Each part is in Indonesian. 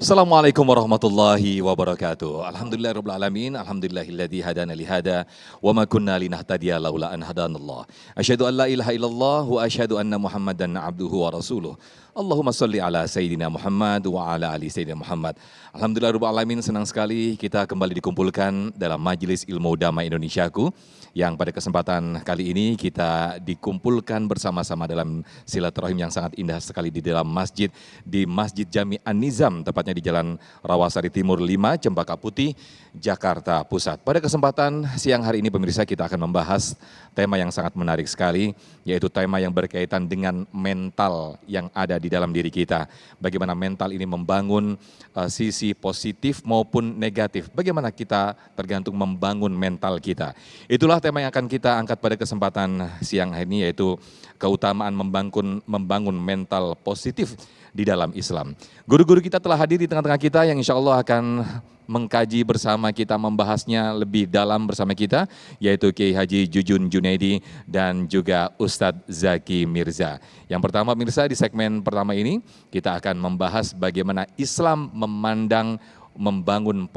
Assalamualaikum warahmatullahi wabarakatuh. Alhamdulillahirabbil alamin, alhamdulillahilladzi hadana li hada wa ma kunna linahtadiya laula an hadanallah. Asyhadu an la ilaha illallah wa asyhadu anna Muhammadan abduhu wa rasuluh. Allahumma shalli ala sayyidina Muhammad wa ala ali sayyidina Muhammad. Alhamdulillahirabbil alamin, senang sekali kita kembali dikumpulkan dalam Majelis Ilmu Damai Indonesiaku yang pada kesempatan kali ini kita dikumpulkan bersama-sama dalam silaturahim yang sangat indah sekali di dalam masjid, di Masjid Jami An-Nizam, tepatnya di Jalan Rawasari Timur 5, Cempaka Putih, Jakarta Pusat. Pada kesempatan siang hari ini pemirsa, kita akan membahas tema yang sangat menarik sekali, yaitu tema yang berkaitan dengan mental yang ada di dalam diri kita. Bagaimana mental ini membangun sisi positif maupun negatif. Bagaimana kita tergantung membangun mental kita. Itulah tema yang akan kita angkat pada kesempatan siang hari ini, yaitu keutamaan membangun mental positif di dalam Islam. Guru-guru kita telah hadir di tengah-tengah kita yang insya Allah akan mengkaji bersama kita, membahasnya lebih dalam bersama kita, yaitu Kiai Haji Jujun Junaidi dan juga Ustadz Zaki Mirza. Yang pertama pemirsa, di segmen pertama ini kita akan membahas bagaimana Islam memandang membangun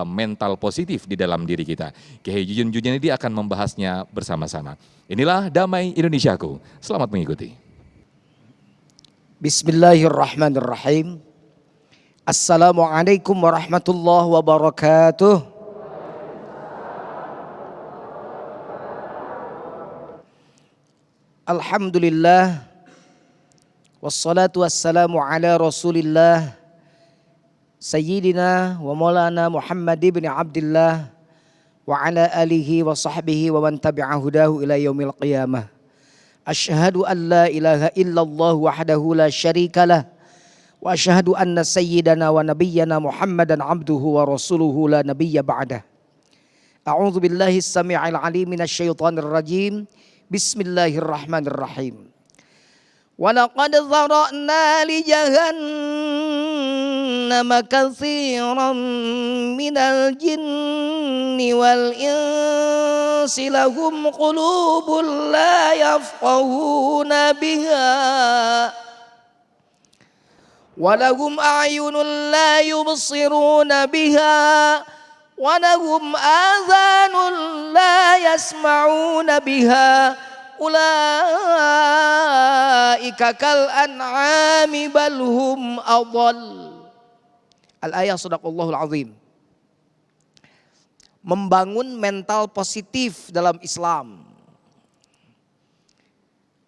mental positif di dalam diri kita. Kiai Jujun Junaidi akan membahasnya bersama-sama. Inilah Damai Indonesiaku. Selamat mengikuti. Bismillahirrahmanirrahim. Assalamualaikum warahmatullahi wabarakatuh. Alhamdulillah. Wassalatu wassalamu ala rasulillah. Sayyidina wa maulana Muhammad ibn Abdillah. Wa ala alihi wa sahbihi wa man tabi'a hudahu ila yaumil qiyamah. Asyhadu an la ilaha illallah wahdahu la syarikalah. Wa asyhadu anna sayyidana wa nabiyyana Muhammadan abduhu wa rasuluhu la nabiyya ba'dah. A'udzu billahi as-sami'il 'alim minasy syaithanir rajim. Bismillahirrahmanirrahim. Wa laqad dzara'na li jahannama katsiran minal jinni wal insi lahum qulubun la yafqahuna biha walahum a'yunun la yubsiruna biha walahum adhanun la yasma'una biha ulaika kal an'ami bal hum adall. Al-ayah sadaqallahul azim. Membangun mental positif dalam Islam.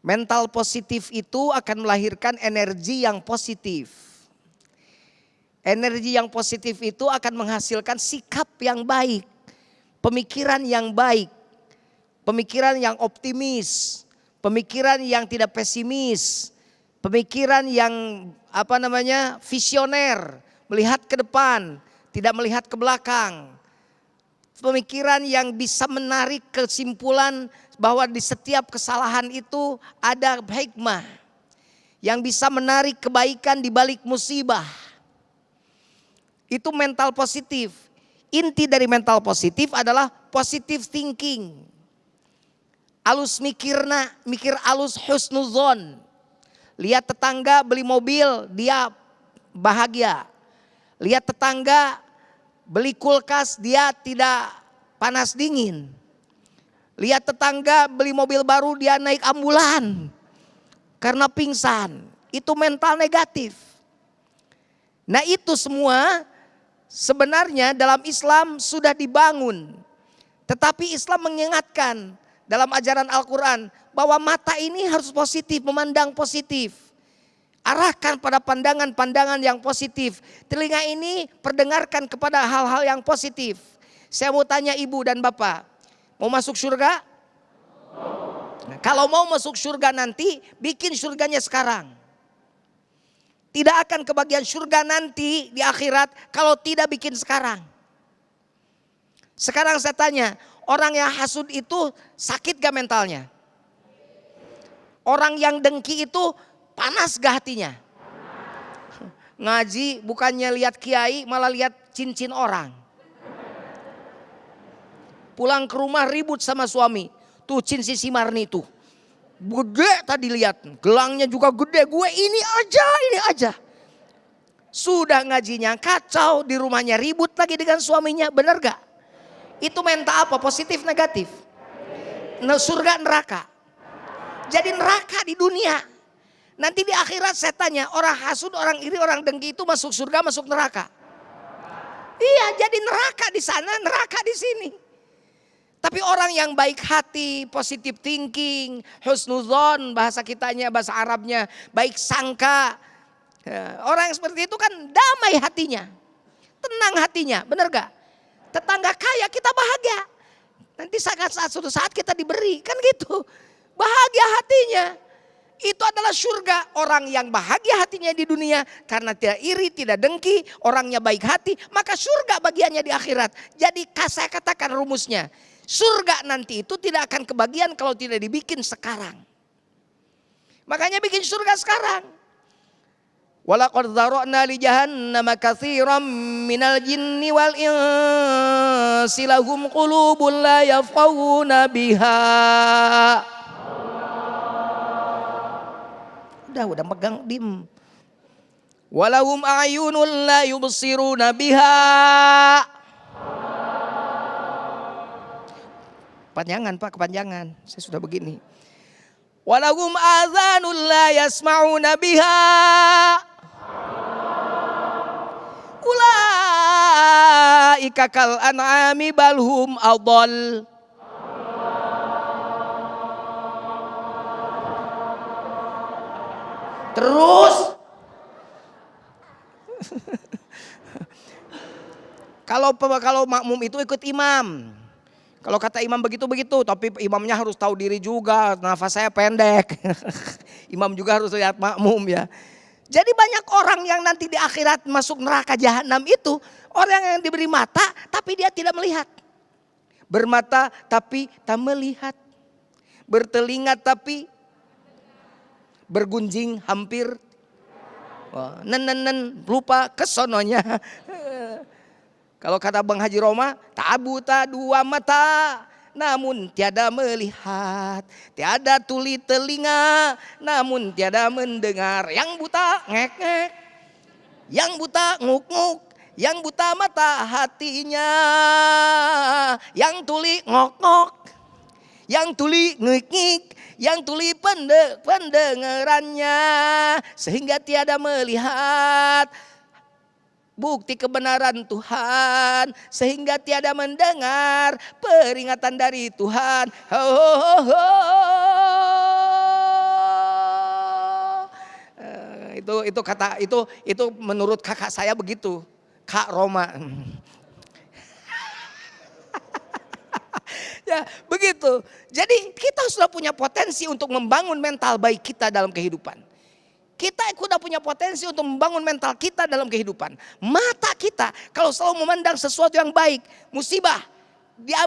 Mental positif itu akan melahirkan energi yang positif. Energi yang positif itu akan menghasilkan sikap yang baik, pemikiran yang baik, pemikiran yang optimis, pemikiran yang tidak pesimis, pemikiran yang visioner, melihat ke depan, tidak melihat ke belakang. Pemikiran yang bisa menarik kesimpulan bahwa di setiap kesalahan itu ada hikmah, yang bisa menarik kebaikan di balik musibah. Itu mental positif. Inti dari mental positif adalah positive thinking. Alus mikir alus husnuzon. Lihat tetangga beli mobil, dia bahagia. Lihat tetangga beli kulkas, dia tidak panas dingin. Lihat tetangga beli mobil baru, dia naik ambulan karena pingsan. Itu mental negatif. Nah itu semua sebenarnya dalam Islam sudah dibangun. Tetapi Islam mengingatkan dalam ajaran Al-Quran bahwa mata ini harus positif, memandang positif. Arahkan pada pandangan-pandangan yang positif. Telinga ini perdengarkan kepada hal-hal yang positif. Saya mau tanya ibu dan bapak, mau masuk surga? Nah, kalau mau masuk surga nanti, bikin surganya sekarang. Tidak akan kebagian surga nanti di akhirat kalau tidak bikin sekarang. Sekarang saya tanya, orang yang hasud itu sakit gak mentalnya? Orang yang dengki itu panas gak hatinya? Ngaji bukannya lihat kiai, malah lihat cincin orang. Pulang ke rumah ribut sama suami. Tuh cincin si Marni tuh. Gede tadi lihat, gelangnya juga gede. Gue ini aja. Sudah ngajinya kacau, di rumahnya ribut lagi dengan suaminya, benar gak? Itu mental apa? Positif, negatif? Surga, neraka. Jadi neraka di dunia. Nanti di akhirat saya tanya, orang hasud, orang iri, orang dengki itu masuk surga, masuk neraka? Iya, jadi neraka di sana, neraka di sini. Tapi orang yang baik hati, positive thinking, husnuzon bahasa kitanya, bahasa Arabnya, baik sangka. Orang yang seperti itu kan damai hatinya, tenang hatinya, benar gak? Tetangga kaya kita bahagia. Nanti suatu saat kita diberi, kan gitu. Bahagia hatinya. Itu adalah surga. Orang yang bahagia hatinya di dunia karena tidak iri, tidak dengki, orangnya baik hati, maka surga bagiannya di akhirat. Jadi saya katakan rumusnya, surga nanti itu tidak akan kebagian kalau tidak dibikin sekarang. Makanya bikin surga sekarang. Walaqad dzara'na li jahannama katsiran minal jinni wal insi lahum qulubun la yafqahuna biha. Udah megang dim. Walahum a'yunun la yubsiruna biha. Kepanjangan Pak, kepanjangan. Saya sudah begini. Walahum adhanun la yasma'una biha. Ulaika kal an'ami balhum adall. Terus kalau makmum itu ikut imam. Kalau kata imam begitu, tapi imamnya harus tahu diri juga. Nafas saya pendek. Imam juga harus lihat makmum ya. Jadi banyak orang yang nanti di akhirat masuk neraka jahanam itu orang yang diberi mata tapi dia tidak melihat. Bermata tapi tak melihat. Bertelinga tapi bergunjing hampir. Lupa kesononya. Kalau kata Bang Haji Roma, tak buta dua mata, namun tiada melihat. Tiada tuli telinga, namun tiada mendengar. Yang buta ngek-ngek, yang buta nguk-nguk, yang buta mata hatinya, yang tuli ngok-ngok, yang tuli ngik-ngik, yang tuli pendengarannya, sehingga tiada melihat bukti kebenaran Tuhan, sehingga tiada mendengar peringatan dari Tuhan. Itu menurut kakak saya begitu, Kak Roma. Ya begitu. Jadi kita sudah punya potensi untuk membangun mental baik kita dalam kehidupan. Kita sudah punya potensi untuk membangun mental kita dalam kehidupan. Mata kita kalau selalu memandang sesuatu yang baik, musibah, dia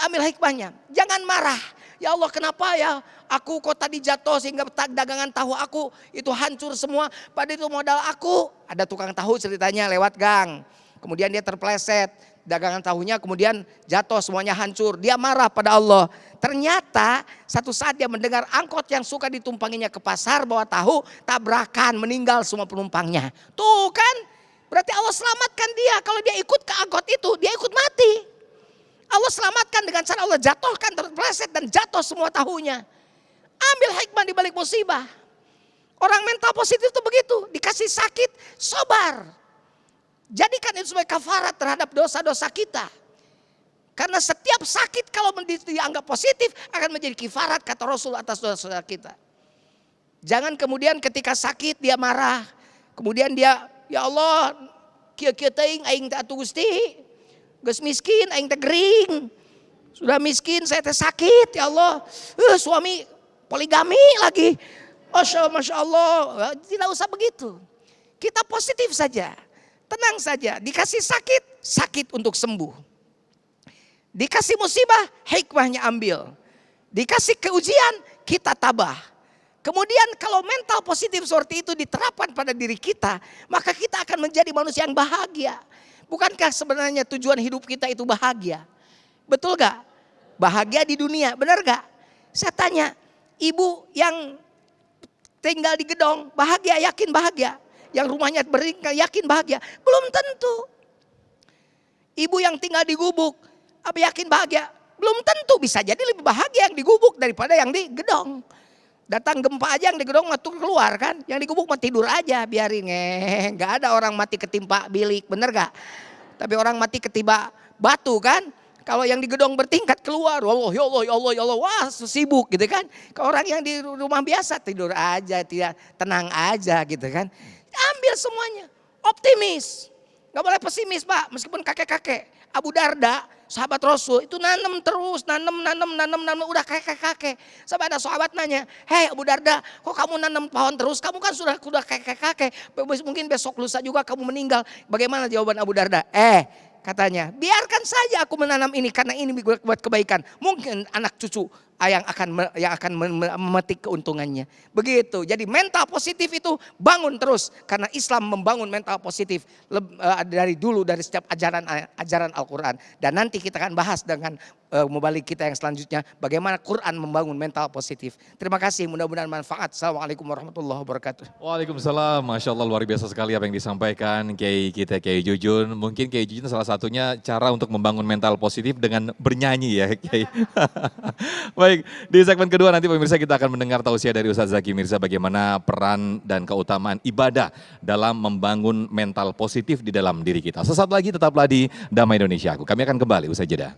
ambil hikmahnya. Jangan marah. Ya Allah, kenapa ya aku kok tadi jatuh sehingga dagangan tahu aku itu hancur semua. Padahal itu modal aku. Ada tukang tahu ceritanya lewat gang. Kemudian dia terpleset. Dagangan tahunya kemudian jatuh, semuanya hancur. Dia marah pada Allah. Ternyata satu saat dia mendengar angkot yang suka ditumpanginya ke pasar bawa tahu, tabrakan, meninggal semua penumpangnya. Tuh kan, berarti Allah selamatkan dia. Kalau dia ikut ke angkot itu, dia ikut mati. Allah selamatkan dengan cara Allah jatuhkan, terpleset dan jatuh semua tahunya. Ambil hikmah di balik musibah. Orang mental positif itu begitu, dikasih sakit, sabar. Jadikan itu sebagai kafarat terhadap dosa-dosa kita. Karena setiap sakit kalau dianggap positif akan menjadi kifarat kata Rasul atas dosa-dosa kita. Jangan kemudian ketika sakit dia marah. Kemudian dia, ya Allah, kieu-kieu teuing aing teh atuh Gusti. Geus miskin aing teh gering. Sudah miskin saya teh sakit ya Allah. Suami poligami lagi. Masya Allah. Tidak usah begitu. Kita positif saja. Tenang saja, dikasih sakit, sakit untuk sembuh. Dikasih musibah, hikmahnya ambil. Dikasih keujian, kita tabah. Kemudian kalau mental positif seperti itu diterapkan pada diri kita, maka kita akan menjadi manusia yang bahagia. Bukankah sebenarnya tujuan hidup kita itu bahagia? Betul gak? Bahagia di dunia, benar gak? Saya tanya, ibu yang tinggal di gedong, bahagia, yakin bahagia? yang rumahnya beringkal yakin bahagia? Belum tentu. Ibu yang tinggal di gubuk, apa yakin bahagia? Belum tentu, bisa jadi lebih bahagia yang di gubuk daripada yang di gedong. Datang gempa aja yang di gedong mah keluar kan, yang di gubuk mah tidur aja biarin. Nggak ada orang mati ketimpa bilik, bener gak? Tapi orang mati ketimpa batu kan. Kalau yang di gedong bertingkat keluar, Allah, ya Allah, ya Allah, ya Allah, wah sibuk gitu kan. Kalau orang yang di rumah biasa tidur aja, tidak tenang aja gitu kan. Ambil semuanya, optimis. Gak boleh pesimis Pak, meskipun kakek-kakek. Abu Darda, sahabat Rasul, itu nanam terus, nanam, udah kakek-kakek. Sampai ada sahabat nanya, hei Abu Darda, kok kamu nanam pohon terus? Kamu kan sudah kakek-kakek, mungkin besok lusa juga kamu meninggal. Bagaimana jawaban Abu Darda? Katanya, biarkan saja aku menanam ini karena ini buat kebaikan. Mungkin anak cucu yang akan memetik keuntungannya. Begitu. Jadi mental positif itu bangun terus karena Islam membangun mental positif dari dulu, dari setiap ajaran Al-Qur'an. Dan nanti kita akan bahas dengan mubalik kita yang selanjutnya bagaimana Quran membangun mental positif. Terima kasih, mudah-mudahan manfaat. Assalamualaikum warahmatullahi wabarakatuh. Waalaikumsalam, Masya Allah luar biasa sekali apa yang disampaikan Kiai kita, Kiai Jujun. Mungkin Kiai Jujun salah satunya cara untuk membangun mental positif dengan bernyanyi ya Kiai. Baik, di segmen kedua nanti pemirsa kita akan mendengar tausiah dari Ustaz Zaki Mirza bagaimana peran dan keutamaan ibadah dalam membangun mental positif di dalam diri kita. Sesaat lagi tetaplah di Damai Indonesia Aku. Kami akan kembali usai jeda.